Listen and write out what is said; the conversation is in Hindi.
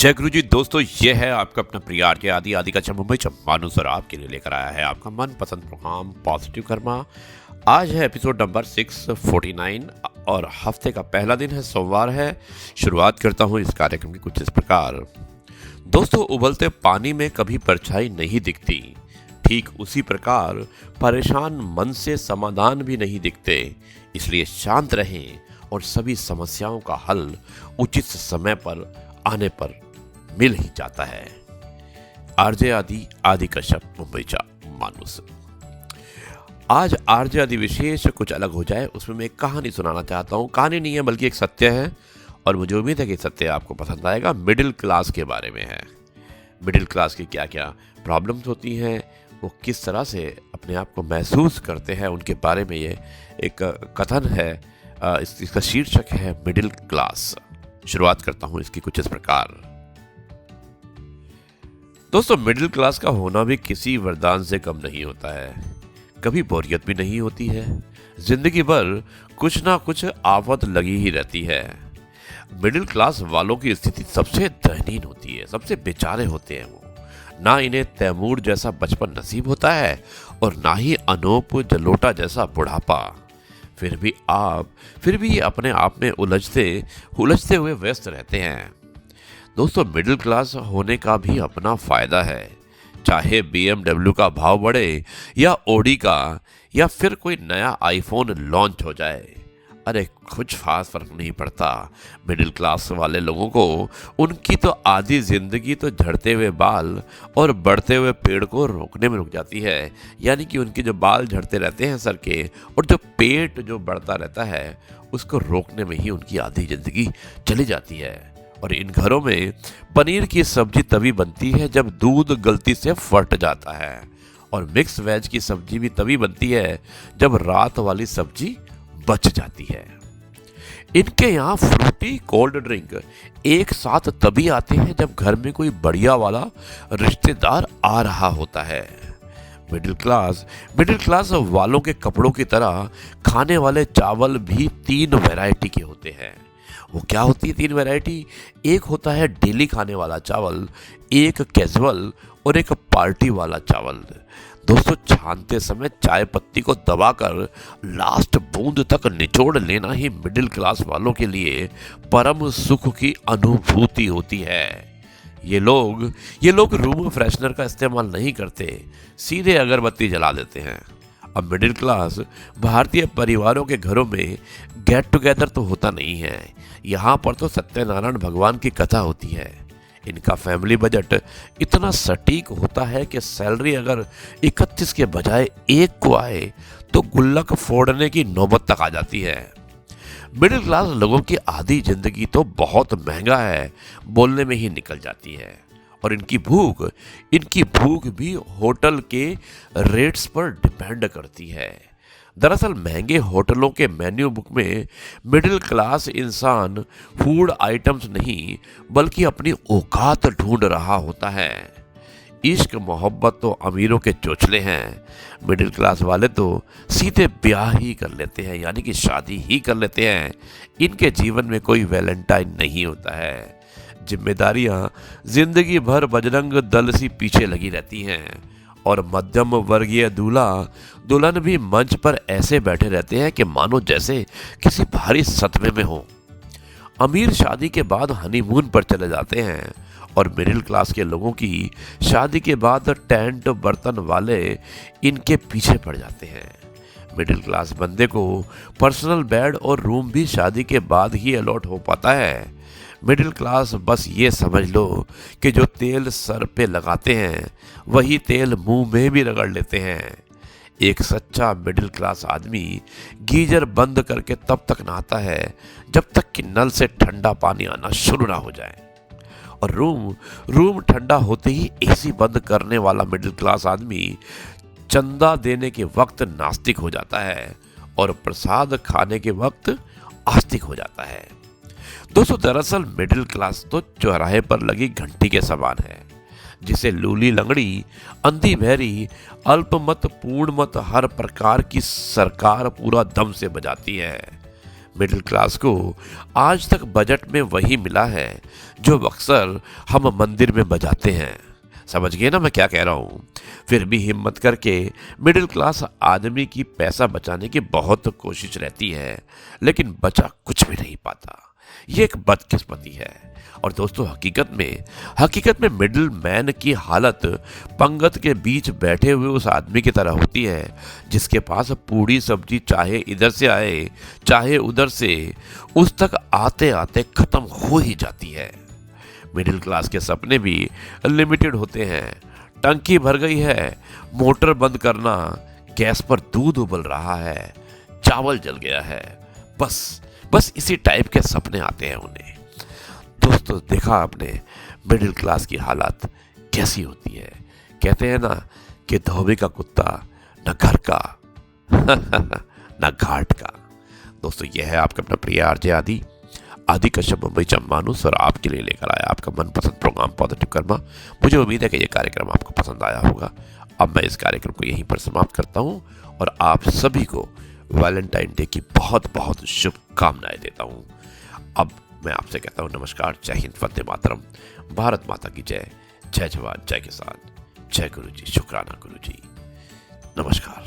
जय गुरु जी दोस्तों, ये है आपका अपना प्रिय आरजे आदि आदि का मुंबई मानू सर आपके लिए लेकर आया है आपका मनपसंद प्रोग्राम पॉजिटिव कर्मा। आज है एपिसोड नंबर 649 और हफ्ते का पहला दिन है, सोमवार है। शुरुआत करता हूँ इस कार्यक्रम की कुछ इस प्रकार। दोस्तों, उबलते पानी में कभी परछाई नहीं दिखती, ठीक उसी प्रकार परेशान मन से समाधान भी नहीं दिखते। इसलिए शांत रहें और सभी समस्याओं का हल उचित समय पर आने पर मिल ही जाता है। आरजे आदि आदि कश्यप मुंबई चा मानुस। आज आरजे आदि विशेष कुछ अलग हो जाए, उसमें मैं एक कहानी सुनाना चाहता हूँ। कहानी नहीं है बल्कि एक सत्य है और मुझे उम्मीद है कि सत्य आपको पसंद आएगा। मिडिल क्लास के बारे में है। मिडिल क्लास की क्या क्या प्रॉब्लम्स होती हैं, वो किस तरह से अपने आप को महसूस करते हैं, उनके बारे में ये एक कथन है। इसका शीर्षक है मिडिल क्लास। शुरुआत करता हूं इसकी कुछ इस प्रकार। दोस्तों, मिडिल क्लास का होना भी किसी वरदान से कम नहीं होता है। कभी बोरियत भी नहीं होती है। जिंदगी भर कुछ ना कुछ आफत लगी ही रहती है। मिडिल क्लास वालों की स्थिति सबसे दयनीय होती है, सबसे बेचारे होते हैं वो। ना इन्हें तैमूर जैसा बचपन नसीब होता है और ना ही अनूप जलोटा जैसा बुढ़ापा। फिर भी अपने आप में उलझते हुए व्यस्त रहते हैं। दोस्तों, मिडिल क्लास होने का भी अपना फायदा है। चाहे BMW का भाव बढ़े या ओडी का, या फिर कोई नया आईफोन लॉन्च हो जाए, अरे कुछ खास फर्क नहीं पड़ता। मिडिल क्लास वाले लोगों को उनकी तो आधी जिंदगी तो झड़ते हुए बाल और बढ़ते हुए पेड़ को रोकने में रुक जाती है। यानी कि उनके जो बाल झड़ते रहते हैं सर के, और जो पेट जो बढ़ता रहता है, उसको रोकने में ही उनकी आधी जिंदगी चली जाती है। और इन घरों में पनीर की सब्जी तभी बनती है जब दूध गलती से फट जाता है, और मिक्स वेज की सब्जी भी तभी बनती है जब रात वाली सब्जी बच जाती है। इनके यहाँ फ्रूटी कोल्ड ड्रिंक एक साथ तभी आते हैं जब घर में कोई बढ़िया वाला रिश्तेदार आ रहा होता है। मिडिल क्लास वालों के कपड़ों की तरह खाने वाले चावल भी 3 वैरायटी के होते हैं। वो क्या होती है 3 वैरायटी? एक होता है डेली खाने वाला चावल, एक कैजुअल और एक पार्टी वाला चावल। दोस्तों, छानते समय चाय पत्ती को दबाकर लास्ट बूंद तक निचोड़ लेना ही मिडिल क्लास वालों के लिए परम सुख की अनुभूति होती है। ये लोग रूम फ्रेशनर का इस्तेमाल नहीं करते, सीधे अगरबत्ती जला देते हैं। अब मिडिल क्लास भारतीय परिवारों के घरों में गेट टुगेदर तो होता नहीं है। यहाँ पर तो सत्यनारायण भगवान की कथा होती है। इनका फैमिली बजट इतना सटीक होता है कि सैलरी अगर 31 के बजाय 1 को आए तो गुल्लक फोड़ने की नौबत तक आ जाती है। मिडिल क्लास लोगों की आधी जिंदगी तो बहुत महंगा है बोलने में ही निकल जाती है। और इनकी भूख भी होटल के रेट्स पर डिपेंड करती है। दरअसल महंगे होटलों के मेन्यू बुक में मिडिल क्लास इंसान फूड आइटम्स नहीं बल्कि अपनी औकात ढूंढ रहा होता है। इश्क मोहब्बत तो अमीरों के चोचले हैं। मिडिल क्लास वाले तो सीधे ब्याह ही कर लेते हैं, यानी कि शादी ही कर लेते हैं। इनके जीवन में कोई वैलेंटाइन नहीं होता है। जिम्मेदारियां जिंदगी भर बजरंग दल सी पीछे लगी रहती हैं, और मध्यम वर्गीय दुल्हन भी मंच पर ऐसे बैठे रहते हैं कि मानो जैसे किसी भारी सदमे में हो। अमीर शादी के बाद हनीमून पर चले जाते हैं, और मिडिल क्लास के लोगों की शादी के बाद टेंट बर्तन वाले इनके पीछे पड़ जाते हैं। मिडिल क्लास बंदे को पर्सनल बेड और रूम भी शादी के बाद ही अलॉट हो पाता है। मिडिल क्लास बस ये समझ लो कि जो तेल सर पे लगाते हैं वही तेल मुंह में भी रगड़ लेते हैं। एक सच्चा मिडिल क्लास आदमी गीजर बंद करके तब तक नहाता है जब तक कि नल से ठंडा पानी आना शुरू ना हो जाए, और रूम ठंडा होते ही एसी बंद करने वाला मिडिल क्लास आदमी चंदा देने के वक्त नास्तिक हो जाता है और प्रसाद खाने के वक्त आस्तिक हो जाता है। दोस्तों, दरअसल मिडिल क्लास तो चौराहे पर लगी घंटी के समान है, जिसे लूली लंगड़ी, अंधी बहरी, अल्पमत, पूर्णमत हर प्रकार की सरकार पूरा दम से बजाती है। मिडिल क्लास को आज तक बजट में वही मिला है जो अक्सर हम मंदिर में बजाते हैं। समझ गए ना मैं क्या कह रहा हूँ। फिर भी हिम्मत करके मिडिल क्लास आदमी की पैसा बचाने की बहुत कोशिश रहती है, लेकिन बचा कुछ भी नहीं पाता। ये एक बदकिस्मती है। और दोस्तों हकीकत में मिडिल मैन की हालत पंगत के बीच बैठे हुए उस आदमी की तरह होती है जिसके पास पूरी सब्जी चाहे इधर से आए चाहे उधर से, उस तक आते आते खत्म हो ही जाती है। मिडिल क्लास के सपने भी लिमिटेड होते हैं। टंकी भर गई है, मोटर बंद करना, गैस पर दूध उबल रहा है, चावल जल गया है, बस इसी टाइप के सपने आते हैं उन्हें। दोस्तों देखा आपने मिडिल क्लास की हालत कैसी होती है। कहते हैं ना कि धोबी का कुत्ता न घर का न घाट का। दोस्तों यह है आपका अपना प्रिय आरजे आदि कश्यप मुंबई चंबानुस और आपके लिए लेकर आया आपका मनपसंद प्रोग्राम पॉजिटिव कर्मा। मुझे उम्मीद है कि यह कार्यक्रम आपको पसंद आया होगा। अब मैं इस कार्यक्रम को यहीं पर समाप्त करता हूं और आप सभी को वैलेंटाइन डे की बहुत बहुत शुभकामनाएं देता हूं। अब मैं आपसे कहता हूं नमस्कार, जय हिंद, वंदे मातरम, भारत माता की जय, जय जवान, जय किसान, जय गुरु जी, शुक्राना गुरु जी, नमस्कार।